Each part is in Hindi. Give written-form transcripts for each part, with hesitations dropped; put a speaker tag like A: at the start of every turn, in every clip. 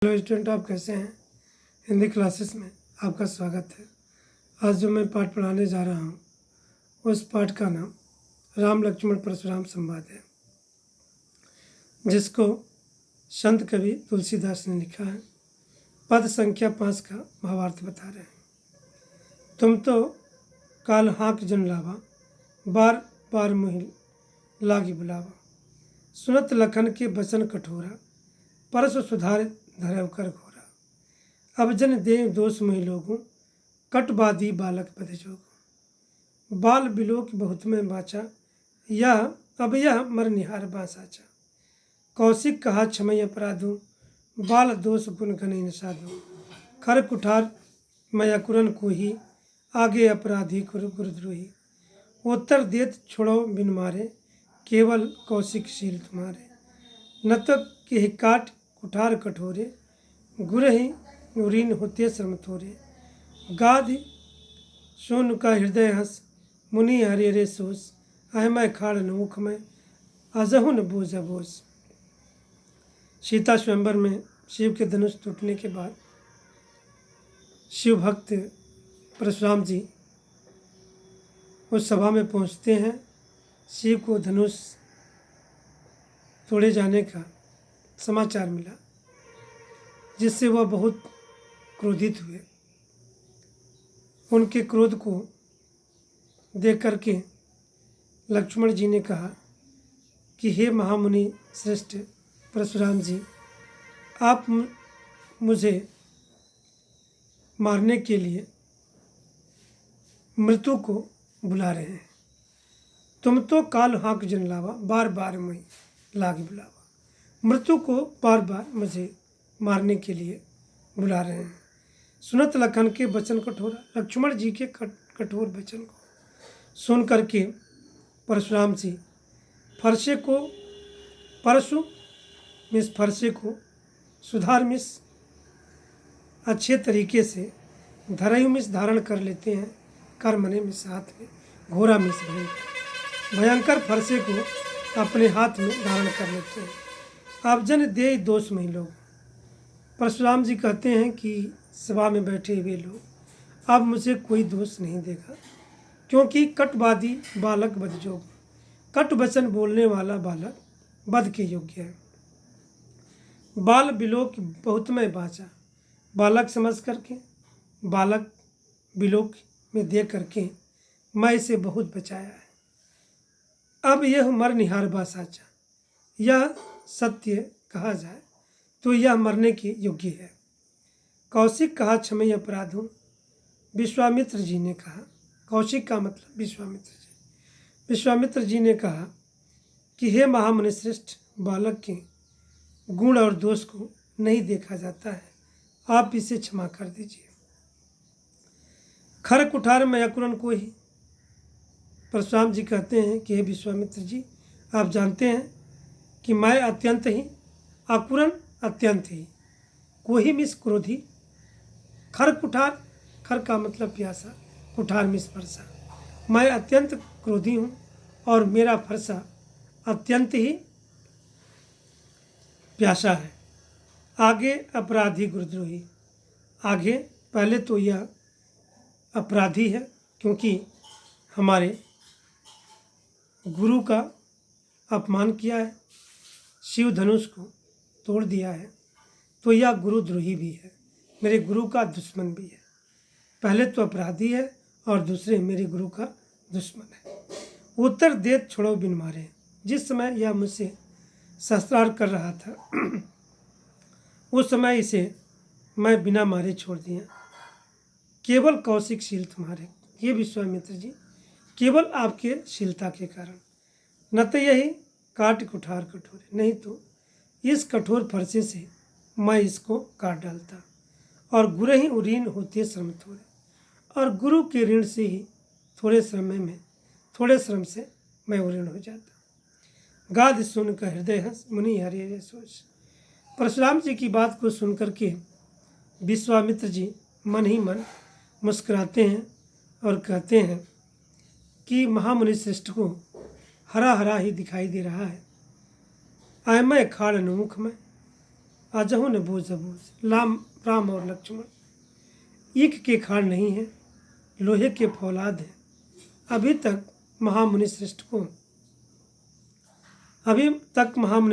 A: हेलो स्टूडेंट, आप कैसे हैं। हिंदी क्लासेस में आपका स्वागत है। आज जो मैं पाठ पढ़ाने जा रहा हूँ उस पाठ का नाम राम लक्ष्मण परशुराम संवाद है, जिसको संत कवि तुलसीदास ने लिखा है। पद संख्या 5 का भावार्थ बता रहे हैं। तुम तो काल हाँक जन लावा, बार बार मुहिल लागी बुलावा। सुनत लखन के बचन कठोरा, परस सुधार धरव कर घोरा। अब जन दे दोष मुहि लोगों, कटबादी बालक बध जोगो। बाल बिलोक बहुत में बाचा, यह अब यह मर निहार बासाचा। कौशिक कहा क्षमय अपराधों, बाल दोष गुण गणि न साधु। खर कुठार मया कुरन को ही, आगे अपराधी गुरुद्रोही। उत्तर देत छोड़ो बिन मारे, केवल कौशिक शील तुम्हारे। न तो के काट कुठार कठोरे, गुरहि उरीन होते श्रम थोरे। गाद सोन का हृदय हंस, मुनि हरे रे सोस। अहमय खाड़ मुख में, अजहु न बोझ बोझ। सीता स्वयंवर में शिव के धनुष टूटने के बाद शिव भक्त परशुराम जी उस सभा में पहुंचते हैं। शिव को धनुष तोड़े जाने का समाचार मिला, जिससे वह बहुत क्रोधित हुए। उनके क्रोध को देख करके लक्ष्मण जी ने कहा कि हे महामुनि श्रेष्ठ परशुराम जी, आप मुझे मारने के लिए मृत्यु को बुला रहे हैं। तुम तो काल हाँक जन लावा, बार बार मुझे लागी बुलावा। मृत्यु को बार बार मुझे मारने के लिए बुला रहे हैं। सुनत लखन के वचन कठोरा, लक्ष्मण जी के कठोर वचन को सुन करके परशुराम जी फरसे को परशु मिस फरसे को सुधार मिस अच्छे तरीके से धरयु मिस धारण कर लेते हैं। कर मने मिस हाथ में, घोड़ा मिस भयंकर फरसे को अपने हाथ में धारण कर लेते हैं। आप जन दे दोष में लोग, परशुराम जी कहते हैं कि सभा में बैठे हुए लोग अब मुझे कोई दोष नहीं देगा, क्योंकि कटवादी बालक बध जोग। कट वचन बोलने वाला बालक बध के योग्य है। बाल बिलोक बहुत में बाचा, बालक समझ करके, बालक बिलोक में दे करके मैं इसे बहुत बचाया है। अब यह मर निहार बासाचा, यह सत्य कहा जाए तो यह मरने के योग्य है। कौशिक कहा क्षमय अपराधों, विश्वामित्र जी ने कहा। कौशिक का मतलब विश्वामित्र जी। विश्वामित्र जी ने कहा कि हे महामुनि श्रेष्ठ, बालक के गुण और दोष को नहीं देखा जाता है, आप इसे क्षमा कर दीजिए। खर कुठार में अकुरन को ही, परशुराम जी कहते हैं कि हे विश्वामित्र जी, आप जानते हैं कि मैं अत्यंत ही अकुरन, अत्यंत ही कोही मिस क्रोधी। खर कुठार, खर का मतलब प्यासा, कुठार मिस फरसा। मैं अत्यंत क्रोधी हूँ और मेरा फरसा अत्यंत ही प्यासा है। आगे अपराधी गुरुद्रोही, आगे पहले तो यह अपराधी है क्योंकि हमारे गुरु का अपमान किया है, शिव धनुष को तोड़ दिया है, तो यह गुरुद्रोही भी है, मेरे गुरु का दुश्मन भी है। पहले तो अपराधी है और दूसरे मेरे गुरु का दुश्मन है। उत्तर देत छोड़ो बिन मारे, जिस समय यह मुझसे शस्त्रार्थ कर रहा था उस समय इसे मैं बिना मारे छोड़ दिया। केवल कौशिक शील तुम्हारे, ये विश्वामित्र जी, केवल आपके शीलता के कारण। न तो यही काट कुठार कठोरे, नहीं तो इस कठोर फरसे से मैं इसको काट डालता। और गुरु ही उरीन होते श्रम थोड़े, और गुरु के ऋण से ही थोड़े श्रम से मैं उऋण हो जाता। गाद सुन का हृदय हंस, मुनि हरे रे सोच। परशुराम जी की बात को सुनकर के विश्वामित्र जी मन ही मन मुस्कुराते हैं और कहते हैं कि महामुनि श्रेष्ठ को हरा हरा ही दिखाई दे रहा है। अयमय खाड़ मुख में, आजहु न बूझ बूझ। राम और लक्ष्मण ईख के खाड़ नहीं है, लोहे के फौलाद है। अभी तक महामुनि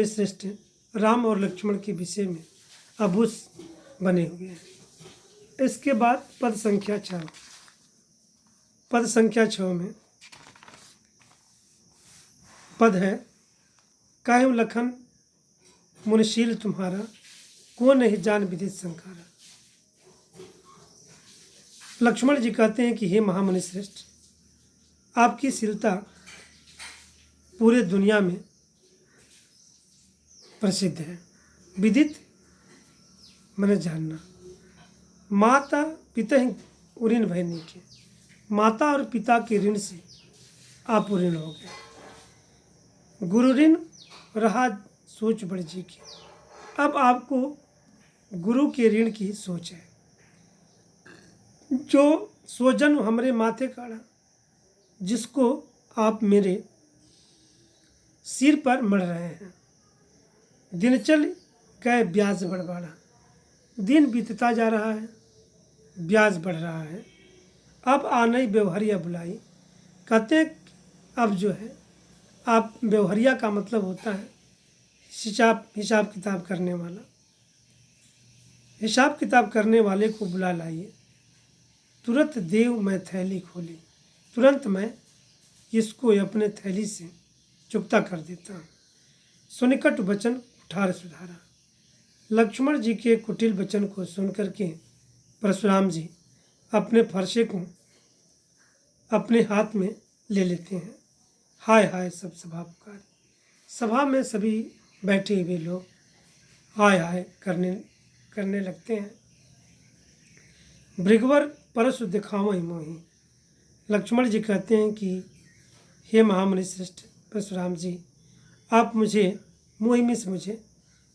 A: श्रेष्ठ राम और लक्ष्मण के विषय में अबूझ बने हुए हैं। इसके बाद पद संख्या 6 में पद है, कायम लखन मुनिशील तुम्हारा, को नहीं जान विदित संकारा। लक्ष्मण जी कहते हैं कि हे महामुनि श्रेष्ठ, आपकी शीलता पूरे दुनिया में प्रसिद्ध है। विदित मैंने जानना। माता पिता ही ऋण भयनी के, माता और पिता के ऋण से आप ऋण हो गए। गुरु ऋण रहा सोच बड़ जी की, अब आपको गुरु के ऋण की सोच है। जो सोजन हमरे माथे काढ़ा, जिसको आप मेरे सिर पर मढ़ रहे हैं। दिन चल गए ब्याज बढ़वाड़ा, दिन बीतता जा रहा है, ब्याज बढ़ रहा है। अब आनई व्यवहारिया बुलाई। कहते अब जो है, आप व्यवहारिया का मतलब होता है हिसाब किताब करने वाला। हिसाब किताब करने वाले को बुला लाइए। तुरंत देव मैं थैली खोली, तुरंत मैं इसको अपने थैली से चुकता कर देता हूँ। सुनिकट वचन कुठार सुधारा। लक्ष्मण जी के कुटिल वचन को सुनकर के परशुराम जी अपने फरसे को अपने हाथ में ले लेते हैं। हाय हाय सब सभा पुकार। सभा में सभी बैठे हुए लोग हाय हाय करने लगते हैं। भृगवर परशु दिखाओ ही मोही। लक्ष्मण जी कहते हैं कि हे महामुनि श्रेष्ठ परशुराम जी, आप मुझे मोहि मिस मुझे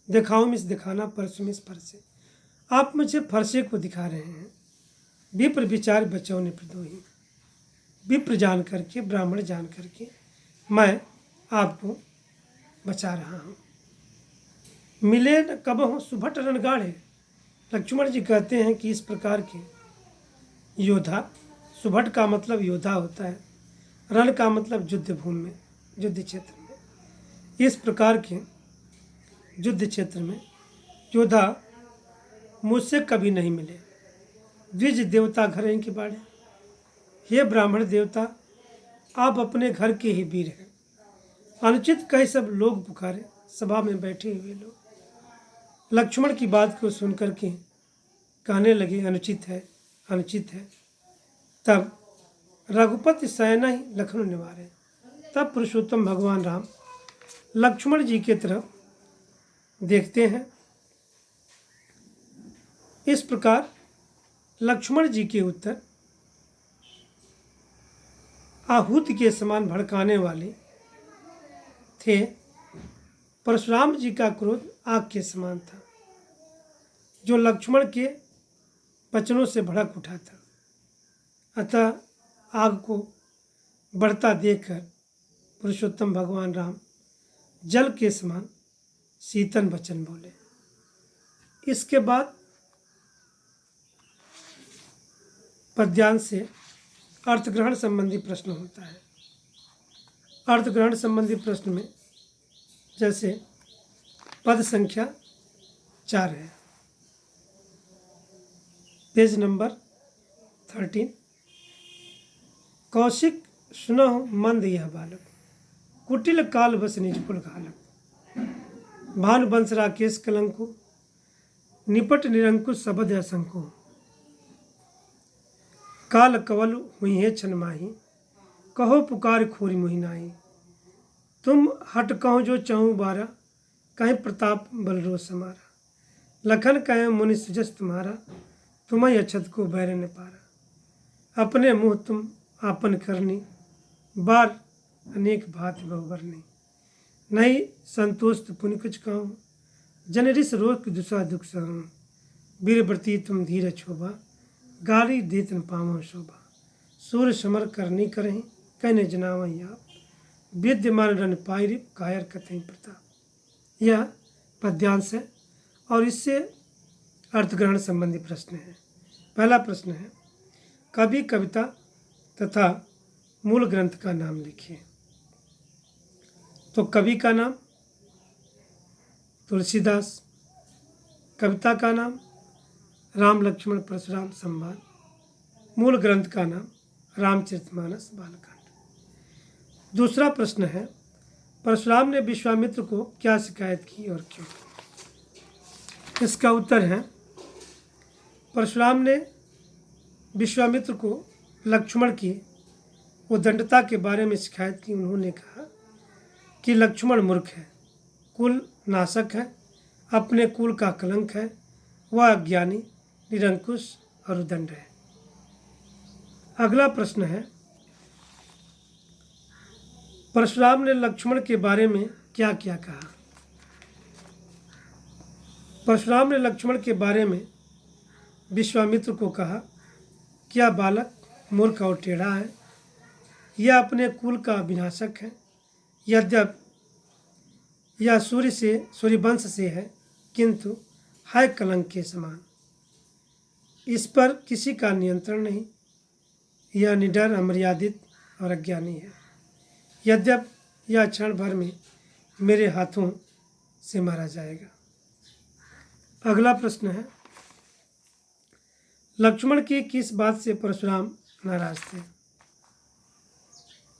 A: दिखाओ मिस दिखाना, परशु मिस फरसे। आप मुझे फरसे को दिखा रहे हैं। विप्र विचार बचाओ निप्रदोही। विप्र जान करके, ब्राह्मण जान करके मैं आपको बचा रहा हूँ। मिले न कबहु सुभट रणगाढ़े। लक्ष्मण जी कहते हैं कि इस प्रकार के योद्धा, सुभट का मतलब योद्धा होता है, रण का मतलब युद्ध भूमि में, युद्ध क्षेत्र में। इस प्रकार के युद्ध क्षेत्र में योद्धा मुझसे कभी नहीं मिले। द्विज देवता घर हैं कि बाड़े। हे ब्राह्मण देवता, आप अपने घर के ही वीर हैं। अनुचित कई सब लोग पुकारे, सभा में बैठे हुए लोग लक्ष्मण की बात को सुनकर के कहने लगे अनुचित है, अनुचित है। तब रघुपति सैना ही लखनऊ निवारे। तब पुरुषोत्तम भगवान राम लक्ष्मण जी की तरफ देखते हैं। इस प्रकार लक्ष्मण जी के उत्तर आहूति के समान भड़काने वाले थे। परशुराम जी का क्रोध आग के समान था, जो लक्ष्मण के वचनों से भड़क उठा था। अतः आग को बढ़ता देखकर पुरुषोत्तम भगवान राम जल के समान शीतल वचन बोले। इसके बाद पद्यांश से अर्थग्रहण संबंधी प्रश्न होता है। अर्थग्रहण संबंधी प्रश्न में जैसे पद संख्या 4 है, पेज नंबर 13। कौशिक सुनहु मंद यह बालक, कुटिल काल बस निज कुल घालक। भानुवंश राकेश कलंकु, निपट निरंकुश शबद असंको। काल कवल हुई है छन माही, कहो पुकार खोरी मोहि नाई। तुम हट कहो जो चाहूँ बारा, कहीं प्रताप बलरो समारा। लखन कहे मुनि सुजस तुम्हारा, तुम्हें अछत को बैर न पारा। अपने मुँह तुम आपन करनी, बार अनेक भांति बहुबरनी। नहीं संतोष पुनि कुछ कहूँ, जनरिस रोग दुसा दुख सहूँ। वीरव्रती तुम धीरज शोभा, गाली देतन पावो शोभा। सूर समर करनी करहीं, कहने जनावई आप। विद्यमान रन पायरी, कायर कथई प्रताप। यह पद्यांश है और इससे अर्थग्रहण संबंधी प्रश्न है। पहला प्रश्न है, कवि, कविता तथा मूल ग्रंथ का नाम लिखिए। तो कवि का नाम तुलसीदास, कविता का नाम राम लक्ष्मण परशुराम संवाद, मूल ग्रंथ का नाम रामचरितमानस बालकांड। दूसरा प्रश्न है, परशुराम ने विश्वामित्र को क्या शिकायत की और क्यों? इसका उत्तर है, परशुराम ने विश्वामित्र को लक्ष्मण की उद्दंडता के बारे में शिकायत की। उन्होंने कहा कि लक्ष्मण मूर्ख है, कुल नाशक है, अपने कुल का कलंक है, वह अज्ञानी, निरंकुश और उद्दंड है। अगला प्रश्न है, परशुराम ने लक्ष्मण के बारे में क्या क्या कहा? परशुराम ने लक्ष्मण के बारे में विश्वामित्र को कहा, क्या बालक मूर्ख और टेढ़ा है, यह अपने कुल का विनाशक है, यद्यप यह सूर्यवंश से है, किंतु है कलंक के समान, इस पर किसी का नियंत्रण नहीं, यह निडर, अमर्यादित और अज्ञानी है, यद्यप यह क्षण भर में मेरे हाथों से मारा जाएगा। अगला प्रश्न है, लक्ष्मण की किस बात से परशुराम नाराज थे?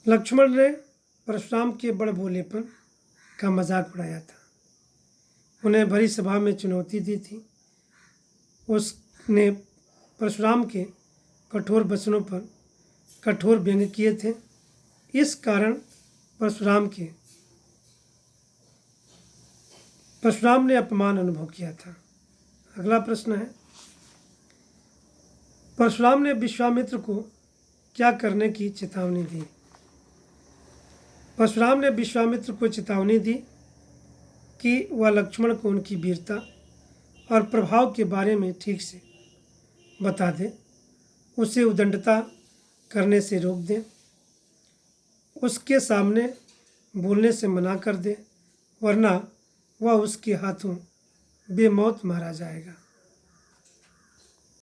A: लक्ष्मण ने परशुराम के बड़ भोलेपन का मजाक उड़ाया था, उन्हें भरी सभा में चुनौती दी थी। उसने परशुराम के कठोर वचनों पर कठोर व्यंग किए थे। इस कारण परशुराम ने अपमान अनुभव किया था। अगला प्रश्न है, परशुराम ने विश्वामित्र को क्या करने की चेतावनी दी? परशुराम ने विश्वामित्र को चेतावनी दी कि वह लक्ष्मण को उनकी वीरता और प्रभाव के बारे में ठीक से बता दे, उसे उद्दंडता करने से रोक दे, उसके सामने बोलने से मना कर दे, वरना वह उसके हाथों बेमौत मारा जाएगा।